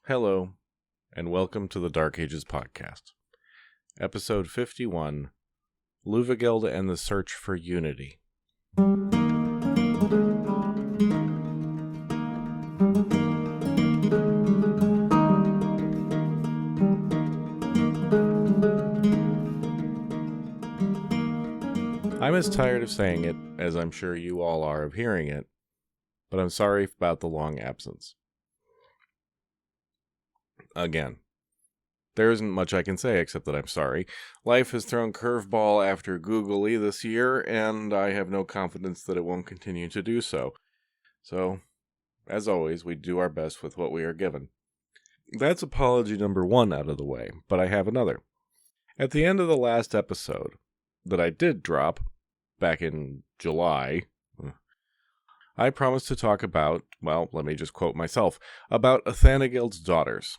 Hello, and welcome to the Dark Ages podcast. Episode 51, Liuvigild and the Search for Unity. I'm as tired of saying it as I'm sure you all are of hearing it, but I'm sorry about the long absence. Again, there isn't much I can say except that I'm sorry. Life has thrown curveball after googly this year, and I have no confidence that it won't continue to do so. So, as always, we do our best with what we are given. That's apology number 1 out of the way, but I have another. At the end of the last episode that I did drop, back in July, I promised to talk about, well, let me just quote myself, about Visigothic daughters.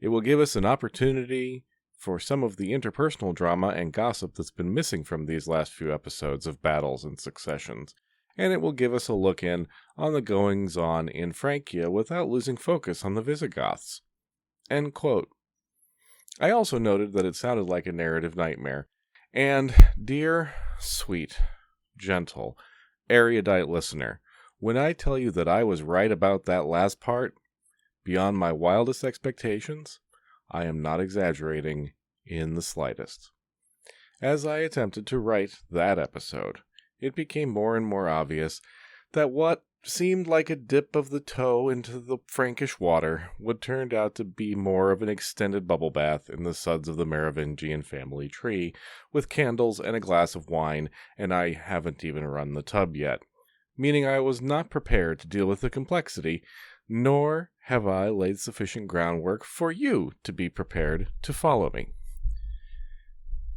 It will give us an opportunity for some of the interpersonal drama and gossip that's been missing from these last few episodes of Battles and Successions, and it will give us a look in on the goings-on in Francia without losing focus on the Visigoths. End quote. I also noted that it sounded like a narrative nightmare, and dear, sweet, gentle, erudite listener, when I tell you that I was right about that last part, beyond my wildest expectations, I am not exaggerating in the slightest. As I attempted to write that episode, it became more and more obvious that what seemed like a dip of the toe into the Frankish water would turn out to be more of an extended bubble bath in the suds of the Merovingian family tree, with candles and a glass of wine, and I haven't even run the tub yet, meaning I was not prepared to deal with the complexity, nor have I laid sufficient groundwork for you to be prepared to follow me.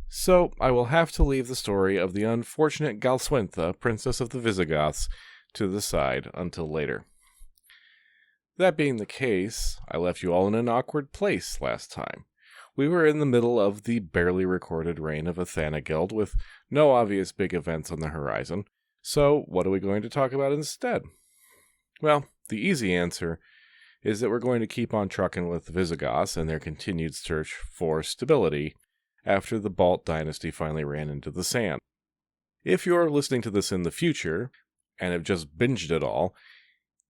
So I will have to leave the story of the unfortunate Galsuintha, Princess of the Visigoths, to the side until later. That being the case, I left you all in an awkward place last time. We were in the middle of the barely recorded reign of Visigothic, with no obvious big events on the horizon. So what are we going to talk about instead? Well, the easy answer is that we're going to keep on trucking with the Visigoths and their continued search for stability after the Balt dynasty finally ran into the sand. If you're listening to this in the future and have just binged it all,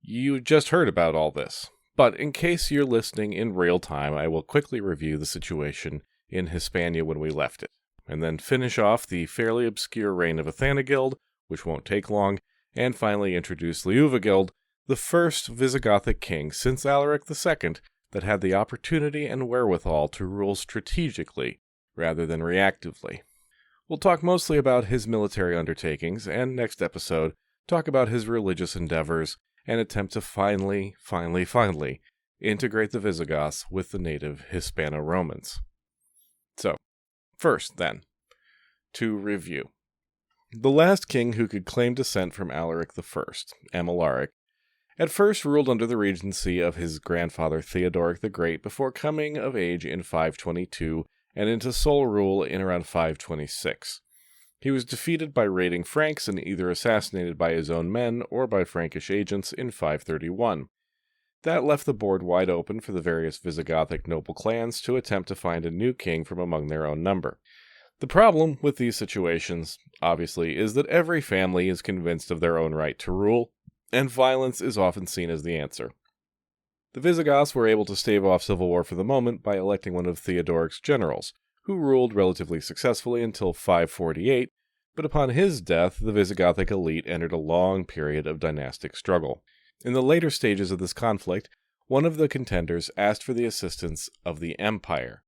you just heard about all this. But in case you're listening in real time, I will quickly review the situation in Hispania when we left it, and then finish off the fairly obscure reign of Visigothic, which won't take long, and finally introduce Liuvigild, the first Visigothic king since Alaric II that had the opportunity and wherewithal to rule strategically rather than reactively. We'll talk mostly about his military undertakings, and next episode, talk about his religious endeavors and attempt to finally integrate the Visigoths with the native Hispano-Romans. So, first then, to review. The last king who could claim descent from Alaric I, Amalaric, at first ruled under the regency of his grandfather Theodoric the Great before coming of age in 522 and into sole rule in around 526. He was defeated by raiding Franks and either assassinated by his own men or by Frankish agents in 531. That left the board wide open for the various Visigothic noble clans to attempt to find a new king from among their own number. The problem with these situations, obviously, is that every family is convinced of their own right to rule, and violence is often seen as the answer. The Visigoths were able to stave off civil war for the moment by electing one of Theodoric's generals, who ruled relatively successfully until 548, but upon his death, the Visigothic elite entered a long period of dynastic struggle. In the later stages of this conflict, one of the contenders asked for the assistance of the Empire,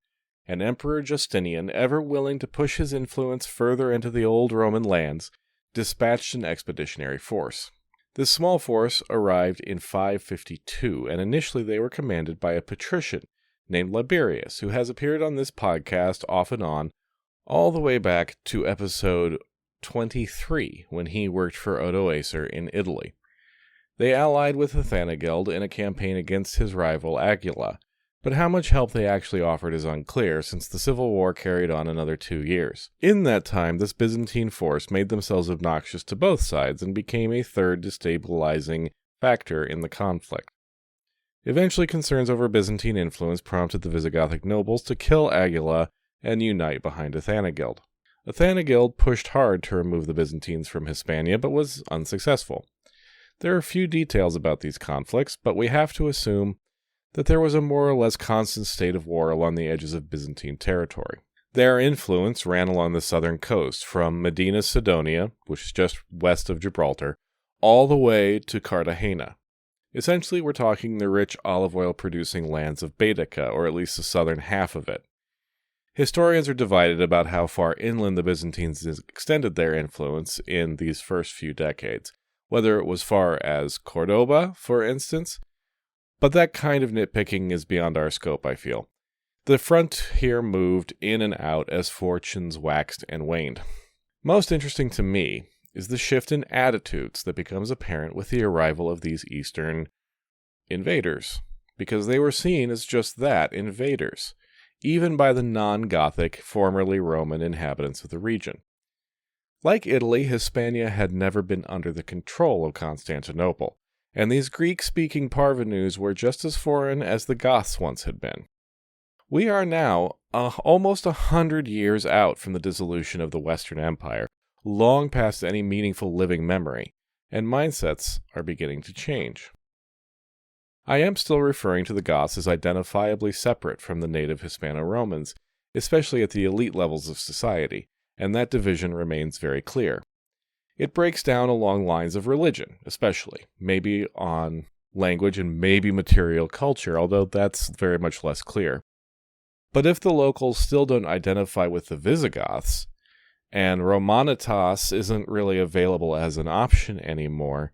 and Emperor Justinian, ever willing to push his influence further into the old Roman lands, dispatched an expeditionary force. This small force arrived in 552, and initially they were commanded by a patrician named Liberius, who has appeared on this podcast off and on, all the way back to episode 23, when he worked for Odoacer in Italy. They allied with Visigothic in a campaign against his rival Aquila, but how much help they actually offered is unclear, since the civil war carried on another 2 years. In that time, this Byzantine force made themselves obnoxious to both sides and became a third destabilizing factor in the conflict. Eventually, concerns over Byzantine influence prompted the Visigothic nobles to kill Aguila and unite behind Athanagild. Athanagild pushed hard to remove the Byzantines from Hispania, but was unsuccessful. There are few details about these conflicts, but we have to assume that there was a more or less constant state of war along the edges of Byzantine territory. Their influence ran along the southern coast, from Medina Sidonia, which is just west of Gibraltar, all the way to Cartagena. Essentially, we're talking the rich olive oil-producing lands of Baetica, or at least the southern half of it. Historians are divided about how far inland the Byzantines extended their influence in these first few decades, whether it was far as Cordoba, for instance, but that kind of nitpicking is beyond our scope, I feel. The frontier moved in and out as fortunes waxed and waned. Most interesting to me is the shift in attitudes that becomes apparent with the arrival of these eastern invaders, because they were seen as just that, invaders, even by the non-Gothic, formerly Roman inhabitants of the region. Like Italy, Hispania had never been under the control of Constantinople, and these Greek-speaking parvenus were just as foreign as the Goths once had been. We are now almost 100 years out from the dissolution of the Western Empire, long past any meaningful living memory, and mindsets are beginning to change. I am still referring to the Goths as identifiably separate from the native Hispano-Romans, especially at the elite levels of society, and that division remains very clear. It breaks down along lines of religion, especially, maybe on language and maybe material culture, although that's very much less clear. But if the locals still don't identify with the Visigoths, and Romanitas isn't really available as an option anymore,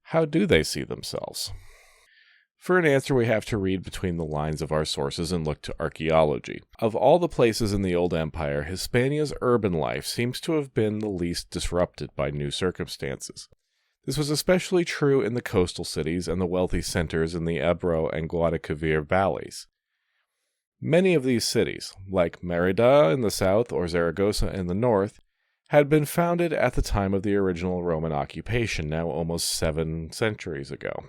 how do they see themselves? For an answer, we have to read between the lines of our sources and look to archaeology. Of all the places in the Old Empire, Hispania's urban life seems to have been the least disrupted by new circumstances. This was especially true in the coastal cities and the wealthy centers in the Ebro and Guadalquivir valleys. Many of these cities, like Merida in the south or Zaragoza in the north, had been founded at the time of the original Roman occupation, now almost 7 centuries ago.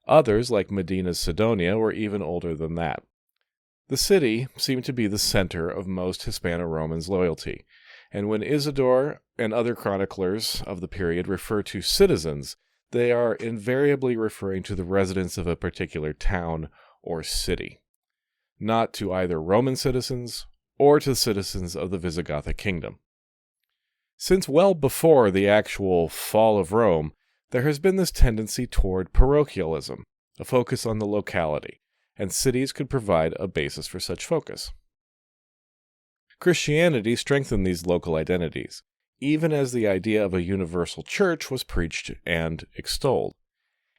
Others, like Medina Sidonia, were even older than that. The city seemed to be the center of most Hispano-Romans' loyalty, and when Isidore and other chroniclers of the period refer to citizens, they are invariably referring to the residents of a particular town or city, not to either Roman citizens or to citizens of the Visigothic kingdom. Since well before the actual fall of Rome, there has been this tendency toward parochialism, a focus on the locality, and cities could provide a basis for such focus. Christianity strengthened these local identities, even as the idea of a universal church was preached and extolled.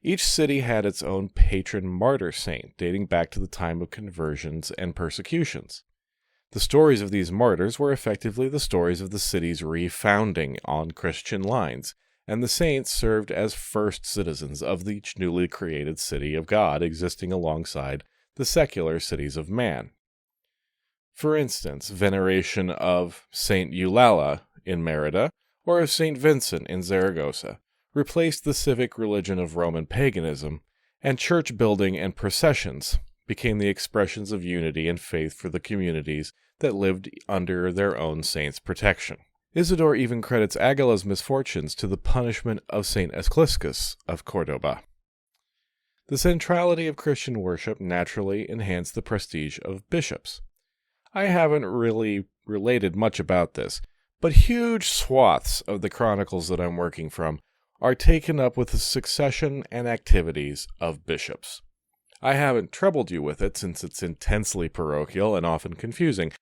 Each city had its own patron martyr saint, dating back to the time of conversions and persecutions. The stories of these martyrs were effectively the stories of the city's refounding on Christian lines, and the saints served as first citizens of the newly created city of God existing alongside the secular cities of man. For instance, veneration of Saint Eulalia in Merida or of Saint Vincent in Zaragoza replaced the civic religion of Roman paganism, and church building and processions became the expressions of unity and faith for the communities that lived under their own saints' protection. Isidore even credits Aguila's misfortunes to the punishment of Saint Escliscus of Cordoba. The centrality of Christian worship naturally enhanced the prestige of bishops. I haven't really related much about this, but huge swaths of the chronicles that I'm working from are taken up with the succession and activities of bishops. I haven't troubled you with it since it's intensely parochial and often confusing,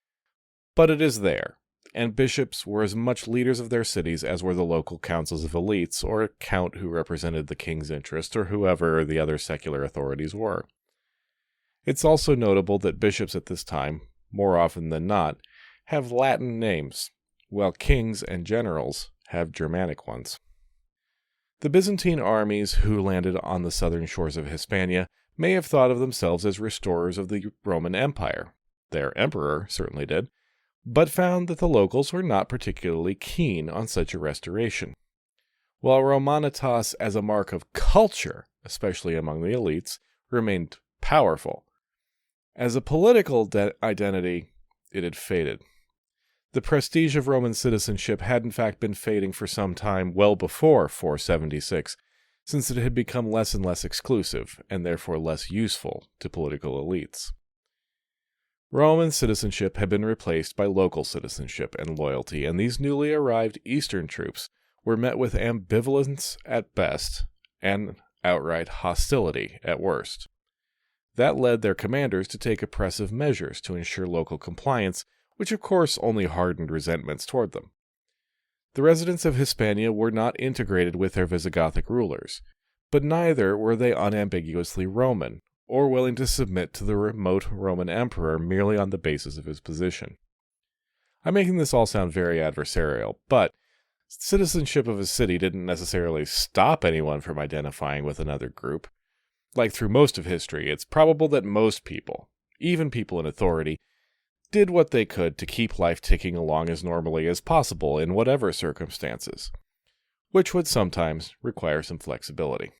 but it is there, and bishops were as much leaders of their cities as were the local councils of elites or a count who represented the king's interest or whoever the other secular authorities were. It's also notable that bishops at this time, more often than not, have Latin names, while kings and generals have Germanic ones. The Byzantine armies who landed on the southern shores of Hispania may have thought of themselves as restorers of the Roman Empire. Their emperor certainly did, but found that the locals were not particularly keen on such a restoration. While Romanitas as a mark of culture, especially among the elites, remained powerful. As a political identity, it had faded. The prestige of Roman citizenship had in fact been fading for some time well before 476, since it had become less and less exclusive, and therefore less useful to political elites. Roman citizenship had been replaced by local citizenship and loyalty, and these newly arrived Eastern troops were met with ambivalence at best and outright hostility at worst. That led their commanders to take oppressive measures to ensure local compliance, which of course only hardened resentments toward them. The residents of Hispania were not integrated with their Visigothic rulers, but neither were they unambiguously Roman, or willing to submit to the remote Roman emperor merely on the basis of his position. I'm making this all sound very adversarial, but citizenship of a city didn't necessarily stop anyone from identifying with another group. Like through most of history, it's probable that most people, even people in authority, did what they could to keep life ticking along as normally as possible in whatever circumstances, which would sometimes require some flexibility.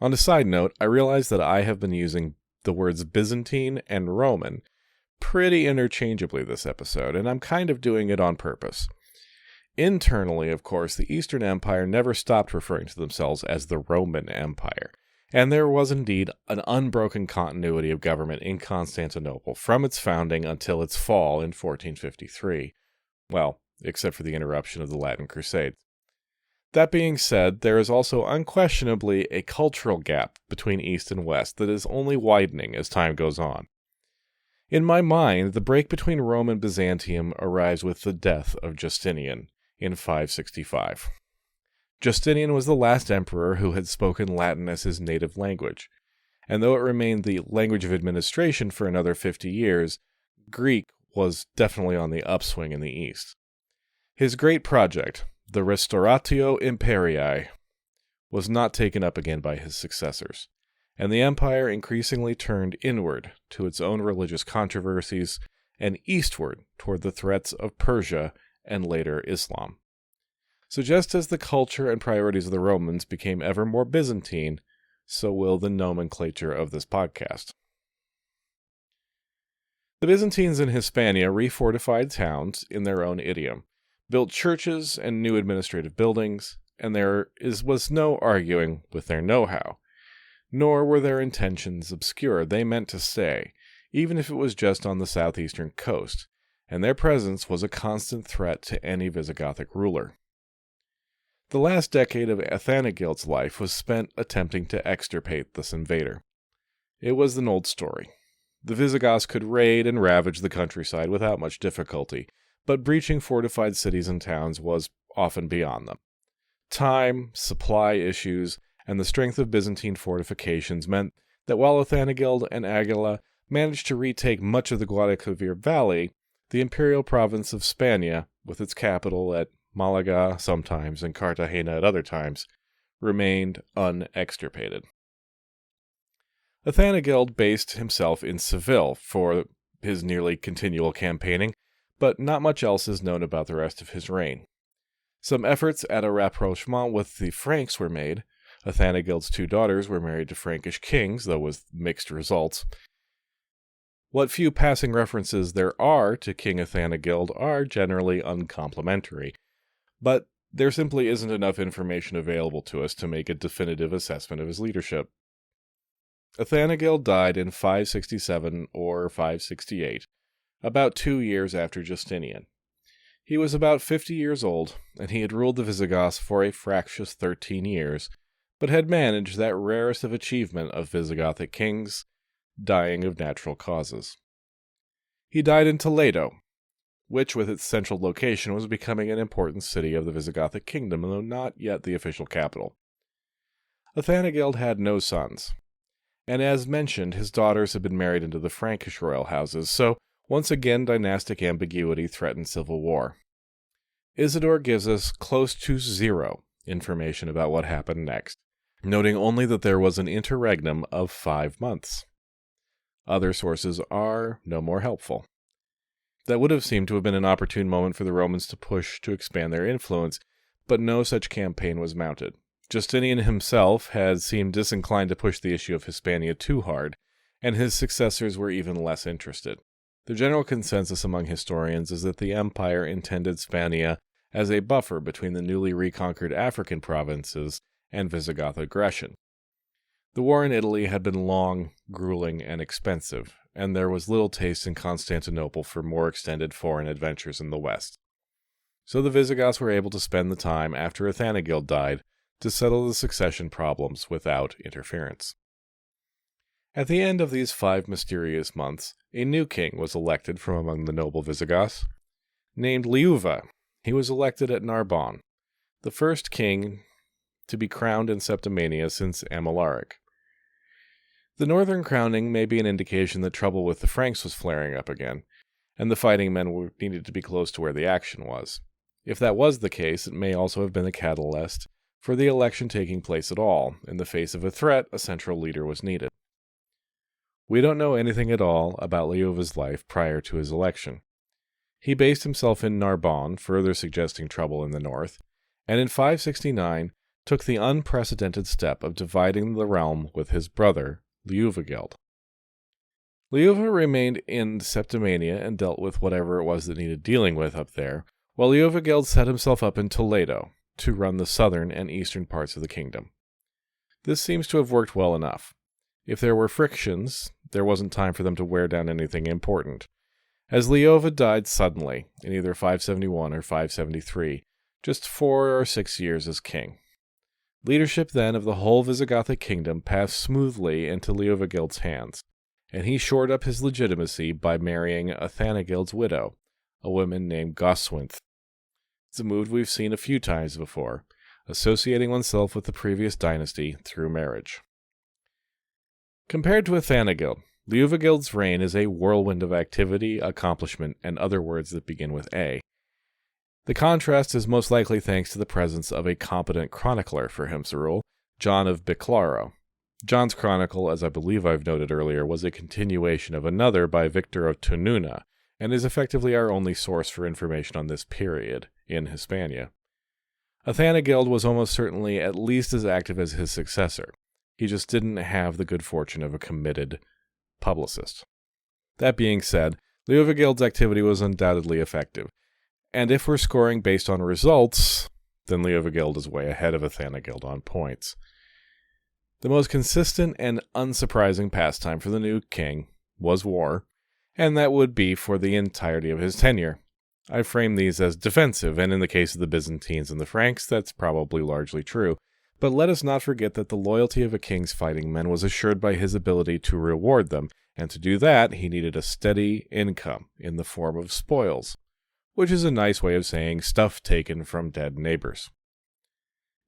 On a side note, I realize that I have been using the words Byzantine and Roman pretty interchangeably this episode, and I'm kind of doing it on purpose. Internally, of course, the Eastern Empire never stopped referring to themselves as the Roman Empire, and there was indeed an unbroken continuity of government in Constantinople from its founding until its fall in 1453. Well, except for the interruption of the Latin Crusades. That being said, there is also unquestionably a cultural gap between East and West that is only widening as time goes on. In my mind, the break between Rome and Byzantium arrives with the death of Justinian in 565. Justinian was the last emperor who had spoken Latin as his native language, and though it remained the language of administration for another 50 years, Greek was definitely on the upswing in the East. His great project, the Restauratio Imperii, was not taken up again by his successors, and the empire increasingly turned inward to its own religious controversies and eastward toward the threats of Persia and later Islam. So just as the culture and priorities of the Romans became ever more Byzantine, so will the nomenclature of this podcast. The Byzantines in Hispania refortified towns in their own idiom, built churches and new administrative buildings, and there was no arguing with their know-how. Nor were their intentions obscure. They meant to stay, even if it was just on the southeastern coast, and their presence was a constant threat to any Visigothic ruler. The last decade of Athanagild's life was spent attempting to extirpate this invader. It was an old story. The Visigoths could raid and ravage the countryside without much difficulty, but breaching fortified cities and towns was often beyond them. Time, supply issues, and the strength of Byzantine fortifications meant that while Athanagild and Aguila managed to retake much of the Guadalquivir Valley, the imperial province of Spania, with its capital at Malaga sometimes and Cartagena at other times, remained unextirpated. Athanagild based himself in Seville for his nearly continual campaigning, but not much else is known about the rest of his reign. Some efforts at a rapprochement with the Franks were made. Athanagild's 2 daughters were married to Frankish kings, though with mixed results. What few passing references there are to King Athanagild are generally uncomplimentary, but there simply isn't enough information available to us to make a definitive assessment of his leadership. Athanagild died in 567 or 568, about 2 years after Justinian. He was about 50 years old, and he had ruled the Visigoths for a fractious 13 years, but had managed that rarest of achievement of Visigothic kings, dying of natural causes. He died in Toledo, which with its central location was becoming an important city of the Visigothic kingdom, though not yet the official capital. Athanagild had no sons, and as mentioned, his daughters had been married into the Frankish royal houses, so once again dynastic ambiguity threatened civil war. Isidore gives us close to zero information about what happened next, noting only that there was an interregnum of 5 months. Other sources are no more helpful. That would have seemed to have been an opportune moment for the Romans to push to expand their influence, but no such campaign was mounted. Justinian himself had seemed disinclined to push the issue of Hispania too hard, and his successors were even less interested. The general consensus among historians is that the empire intended Hispania as a buffer between the newly reconquered African provinces and Visigoth aggression. The war in Italy had been long, grueling, and expensive, and there was little taste in Constantinople for more extended foreign adventures in the west. So the Visigoths were able to spend the time after Visigothic died to settle the succession problems without interference. At the end of these 5 mysterious months, a new king was elected from among the noble Visigoths. Named Liuva, he was elected at Narbonne, the first king to be crowned in Septimania since Amalaric. The northern crowning may be an indication that trouble with the Franks was flaring up again, and the fighting men needed to be close to where the action was. If that was the case, it may also have been a catalyst for the election taking place at all. In the face of a threat, a central leader was needed. We don't know anything at all about Liuva's life prior to his election. He based himself in Narbonne, further suggesting trouble in the north, and in 569 took the unprecedented step of dividing the realm with his brother, Liuvigild. Liuva remained in Septimania and dealt with whatever it was that needed dealing with up there, while Liuvigild set himself up in Toledo to run the southern and eastern parts of the kingdom. This seems to have worked well enough. If there were frictions, there wasn't time for them to wear down anything important. As Liuva died suddenly, in either 571 or 573, just 4 or 6 years as king. Leadership then of the whole Visigothic kingdom passed smoothly into Liuvigild's hands, and he shored up his legitimacy by marrying Athanagild's widow, a woman named Goswinth. It's a move we've seen a few times before, associating oneself with the previous dynasty through marriage. Compared to Athanagild, Liuvigild's reign is a whirlwind of activity, accomplishment, and other words that begin with A. The contrast is most likely thanks to the presence of a competent chronicler for him to rule, John of Biclaro. John's chronicle, as I believe I've noted earlier, was a continuation of another by Victor of Tonuna, and is effectively our only source for information on this period in Hispania. Athanagild was almost certainly at least as active as his successor. He just didn't have the good fortune of a committed publicist. That being said, Liuvigild's activity was undoubtedly effective, and if we're scoring based on results, then Liuvigild is way ahead of Athanagild on points. The most consistent and unsurprising pastime for the new king was war, and that would be for the entirety of his tenure. I frame these as defensive, and in the case of the Byzantines and the Franks, that's probably largely true. But let us not forget that the loyalty of a king's fighting men was assured by his ability to reward them, and to do that he needed a steady income in the form of spoils, which is a nice way of saying stuff taken from dead neighbors.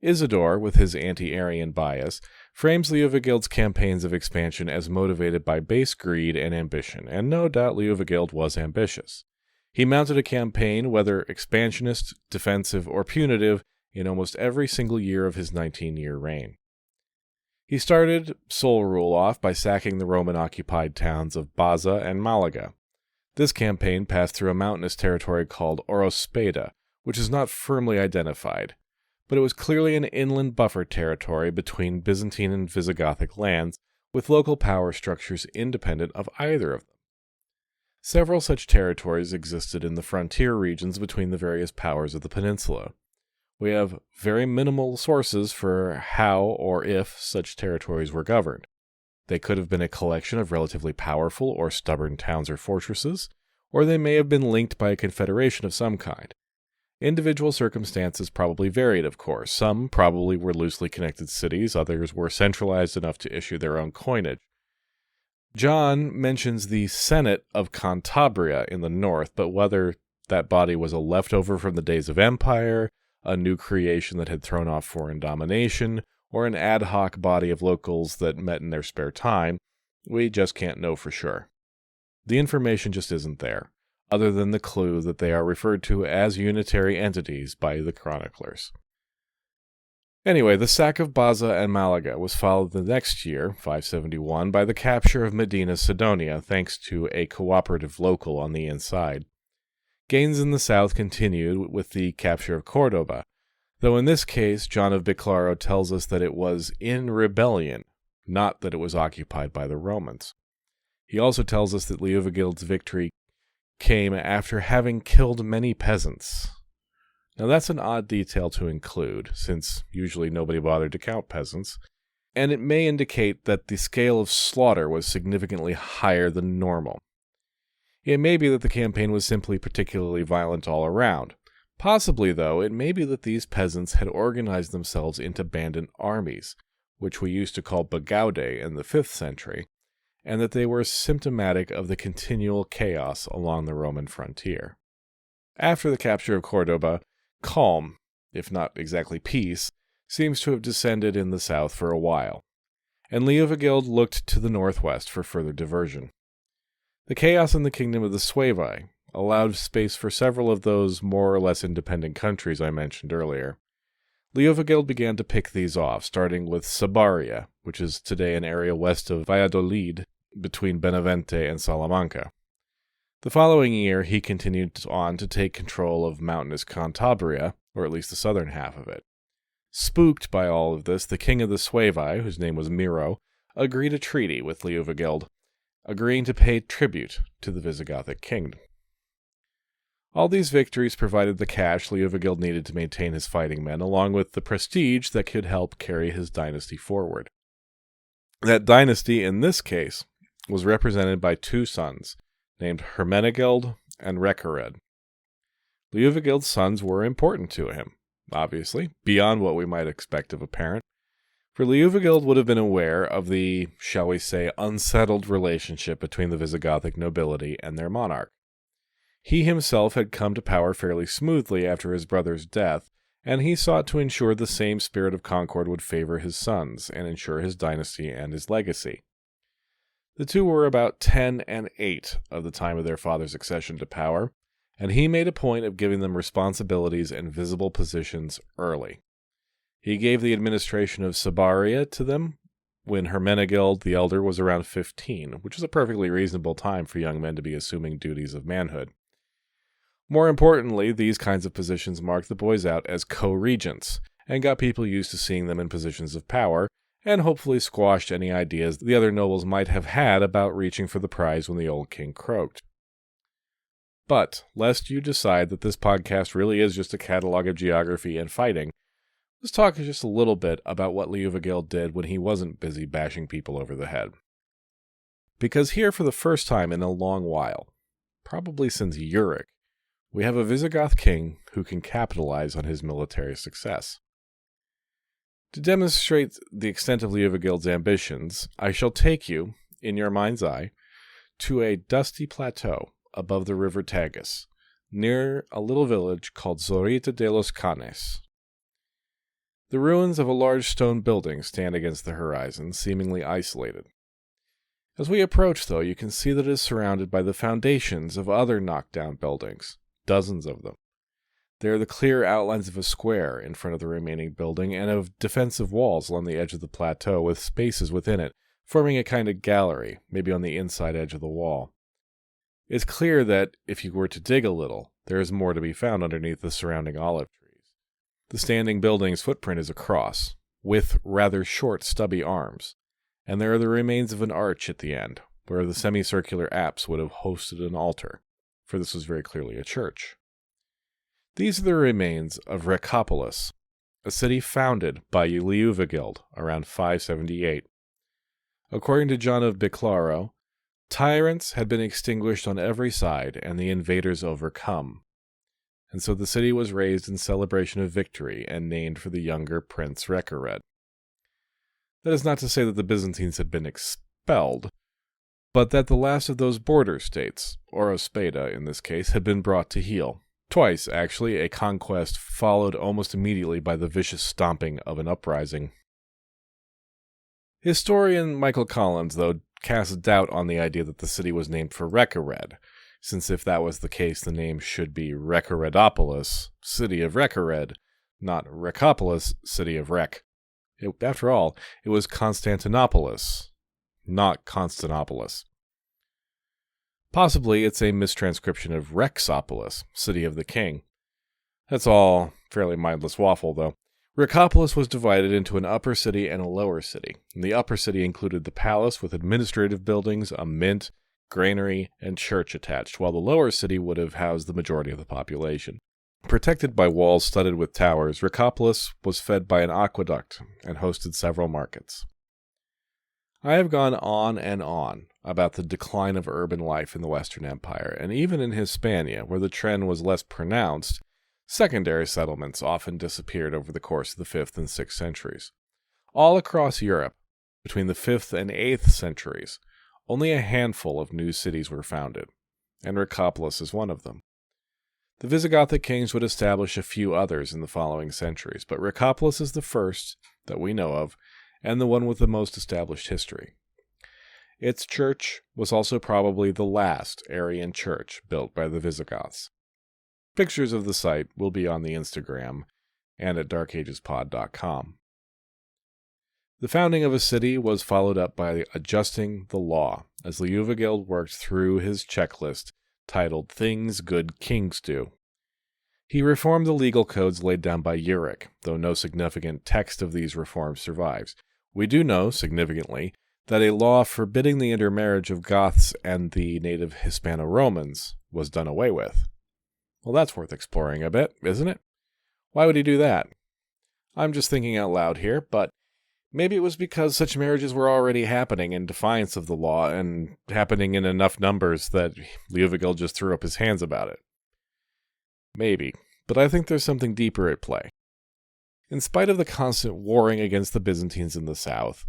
Isidore, with his anti-Arian bias, frames Liuvigild's campaigns of expansion as motivated by base greed and ambition, and no doubt Liuvigild was ambitious. He mounted a campaign, whether expansionist, defensive, or punitive, in almost every single year of his 19-year reign. He started sole rule off by sacking the Roman-occupied towns of Baza and Malaga. This campaign passed through a mountainous territory called Orospeda, which is not firmly identified, but it was clearly an inland buffer territory between Byzantine and Visigothic lands, with local power structures independent of either of them. Several such territories existed in the frontier regions between the various powers of the peninsula. We have very minimal sources for how or if such territories were governed. They could have been a collection of relatively powerful or stubborn towns or fortresses, or they may have been linked by a confederation of some kind. Individual circumstances probably varied, of course. Some probably were loosely connected cities, others were centralized enough to issue their own coinage. John mentions the Senate of Cantabria in the north, but whether that body was a leftover from the days of empire, a new creation that had thrown off foreign domination, or an ad hoc body of locals that met in their spare time, we just can't know for sure. The information just isn't there, other than the clue that they are referred to as unitary entities by the chroniclers. Anyway, the sack of Baza and Malaga was followed the next year, 571, by the capture of Medina Sidonia, thanks to a cooperative local on the inside. Gains in the south continued with the capture of Cordoba, though in this case John of Biclaro tells us that it was in rebellion, not that it was occupied by the Romans. He also tells us that Liuvigild's victory came after having killed many peasants. Now that's an odd detail to include, since usually nobody bothered to count peasants, and it may indicate that the scale of slaughter was significantly higher than normal. It may be that the campaign was simply particularly violent all around. Possibly, though, it may be that these peasants had organized themselves into bandit armies, which we used to call bagaude in the 5th century, and that they were symptomatic of the continual chaos along the Roman frontier. After the capture of Cordoba, calm, if not exactly peace, seems to have descended in the south for a while, and Liuvigild looked to the northwest for further diversion. The chaos in the kingdom of the Suevi allowed space for several of those more or less independent countries I mentioned earlier. Liuvigild began to pick these off, starting with Sabaria, which is today an area west of Valladolid, between Benavente and Salamanca. The following year, he continued on to take control of mountainous Cantabria, or at least the southern half of it. Spooked by all of this, the king of the Suevi, whose name was Miro, agreed a treaty with Liuvigild, agreeing to pay tribute to the Visigothic kingdom. All these victories provided the cash Liuvigild needed to maintain his fighting men, along with the prestige that could help carry his dynasty forward. That dynasty, in this case, was represented by 2 sons, named Hermenegild and Recared. Liuvigild's sons were important to him, obviously, beyond what we might expect of a parent, for Liuvigild would have been aware of the, shall we say, unsettled relationship between the Visigothic nobility and their monarch. He himself had come to power fairly smoothly after his brother's death, and he sought to ensure the same spirit of concord would favor his sons and ensure his dynasty and his legacy. The two were about 10 and 8 of the time of their father's accession to power, and he made a point of giving them responsibilities and visible positions early. He gave the administration of Sabaria to them when Hermenegild the elder was around 15, which is a perfectly reasonable time for young men to be assuming duties of manhood. More importantly, these kinds of positions marked the boys out as co-regents, and got people used to seeing them in positions of power, and hopefully squashed any ideas the other nobles might have had about reaching for the prize when the old king croaked. But, lest you decide that this podcast really is just a catalog of geography and fighting, let's talk just a little bit about what Liuvigild did when he wasn't busy bashing people over the head. Because here, for the first time in a long while, probably since Uric, we have a Visigoth king who can capitalize on his military success. To demonstrate the extent of Liuvigild's ambitions, I shall take you, in your mind's eye, to a dusty plateau above the river Tagus, near a little village called Zorita de los Canes. The ruins of a large stone building stand against the horizon, seemingly isolated. As we approach, though, you can see that it is surrounded by the foundations of other knocked-down buildings, dozens of them. They are the clear outlines of a square in front of the remaining building and of defensive walls along the edge of the plateau with spaces within it, forming a kind of gallery, maybe on the inside edge of the wall. It's clear that, if you were to dig a little, there is more to be found underneath the surrounding olive trees. The standing building's footprint is a cross, with rather short, stubby arms, and there are the remains of an arch at the end, where the semicircular apse would have hosted an altar, for this was very clearly a church. These are the remains of Recapolis, a city founded by Liuvigild around 578. According to John of Biclaro, tyrants had been extinguished on every side and the invaders overcome, and so the city was raised in celebration of victory and named for the younger Prince Recared. That is not to say that the Byzantines had been expelled, but that the last of those border states, or Ospeda in this case, had been brought to heel. Twice, actually, a conquest followed almost immediately by the vicious stomping of an uprising. Historian Michael Collins, though, casts doubt on the idea that the city was named for Recared, since if that was the case, the name should be Recaredopolis, city of Recared, not Recapolis, city of Rec. After all, it was Constantinopolis, not Constantinopolis. Possibly it's a mistranscription of Rexopolis, city of the king. That's all fairly mindless waffle, though. Recapolis was divided into an upper city and a lower city, and the upper city included the palace with administrative buildings, a mint, granary, and church attached, while the lower city would have housed the majority of the population. Protected by walls studded with towers, Rhicopolis was fed by an aqueduct and hosted several markets. I have gone on and on about the decline of urban life in the Western Empire, and even in Hispania, where the trend was less pronounced, secondary settlements often disappeared over the course of the 5th and 6th centuries. All across Europe, between the 5th and 8th centuries, only a handful of new cities were founded, and Rhicopolis is one of them. The Visigothic kings would establish a few others in the following centuries, but Rhicopolis is the first that we know of, and the one with the most established history. Its church was also probably the last Arian church built by the Visigoths. Pictures of the site will be on the Instagram and at darkagespod.com. The founding of a city was followed up by adjusting the law, as Liuvigild worked through his checklist titled Things Good Kings Do. He reformed the legal codes laid down by Uric, though no significant text of these reforms survives. We do know, significantly, that a law forbidding the intermarriage of Goths and the native Hispano-Romans was done away with. Well, that's worth exploring a bit, isn't it? Why would he do that? I'm just thinking out loud here, but maybe it was because such marriages were already happening in defiance of the law and happening in enough numbers that Liuvigild just threw up his hands about it. Maybe, but I think there's something deeper at play. In spite of the constant warring against the Byzantines in the south,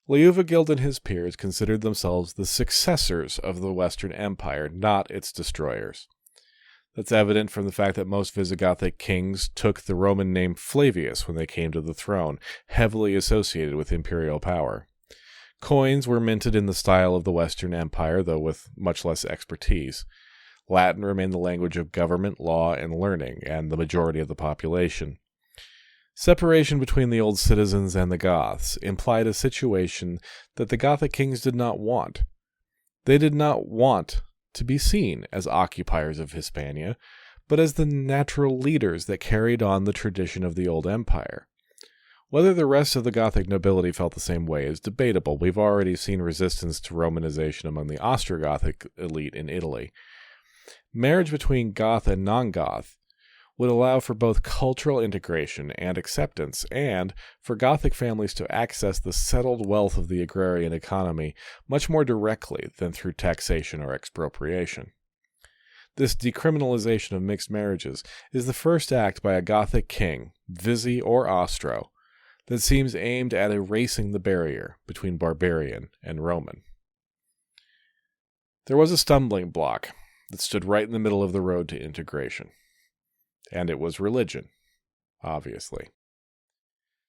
Liuvigild and his peers considered themselves the successors of the Western Empire, not its destroyers. That's evident from the fact that most Visigothic kings took the Roman name Flavius when they came to the throne, heavily associated with imperial power. Coins were minted in the style of the Western Empire, though with much less expertise. Latin remained the language of government, law, and learning, and the majority of the population. Separation between the old citizens and the Goths implied a situation that the Gothic kings did not want. They did not want to be seen as occupiers of Hispania, but as the natural leaders that carried on the tradition of the old empire. Whether the rest of the Gothic nobility felt the same way is debatable. We've already seen resistance to Romanization among the Ostrogothic elite in Italy. Marriage between Goth and non-Goth would allow for both cultural integration and acceptance, and for Gothic families to access the settled wealth of the agrarian economy much more directly than through taxation or expropriation. This decriminalization of mixed marriages is the first act by a Gothic king, Visi or Ostro, that seems aimed at erasing the barrier between barbarian and Roman. There was a stumbling block that stood right in the middle of the road to integration. And it was religion, obviously.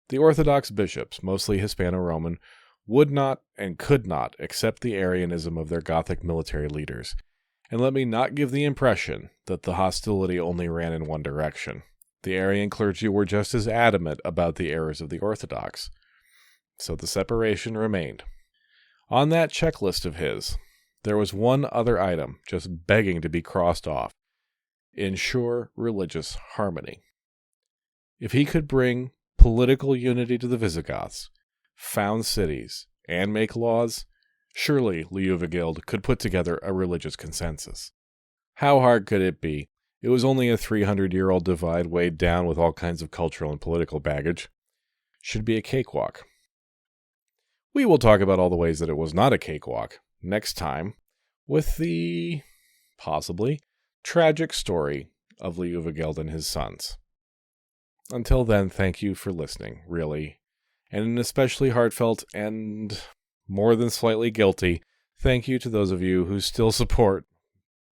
The Orthodox bishops, mostly Hispano-Roman, would not and could not accept the Arianism of their Gothic military leaders. And let me not give the impression that the hostility only ran in one direction. The Arian clergy were just as adamant about the errors of the Orthodox. So the separation remained. On that checklist of his, there was one other item just begging to be crossed off. Ensure religious harmony. If he could bring political unity to the Visigoths, found cities, and make laws, surely Liuvigild could put together a religious consensus. How hard could it be? It was only a 300-year-old divide weighed down with all kinds of cultural and political baggage. Should be a cakewalk. We will talk about all the ways that it was not a cakewalk next time with the, possibly, tragic story of Liuvigild and his sons. Until then, thank you for listening, really. And an especially heartfelt and more than slightly guilty thank you to those of you who still support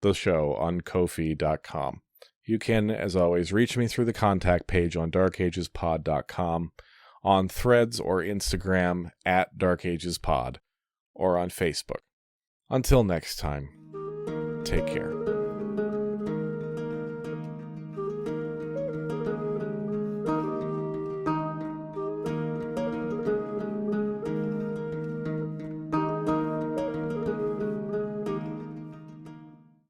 the show on Ko-fi.com. You can, as always, reach me through the contact page on darkagespod.com, on Threads or Instagram at darkagespod, or on Facebook. Until next time, take care.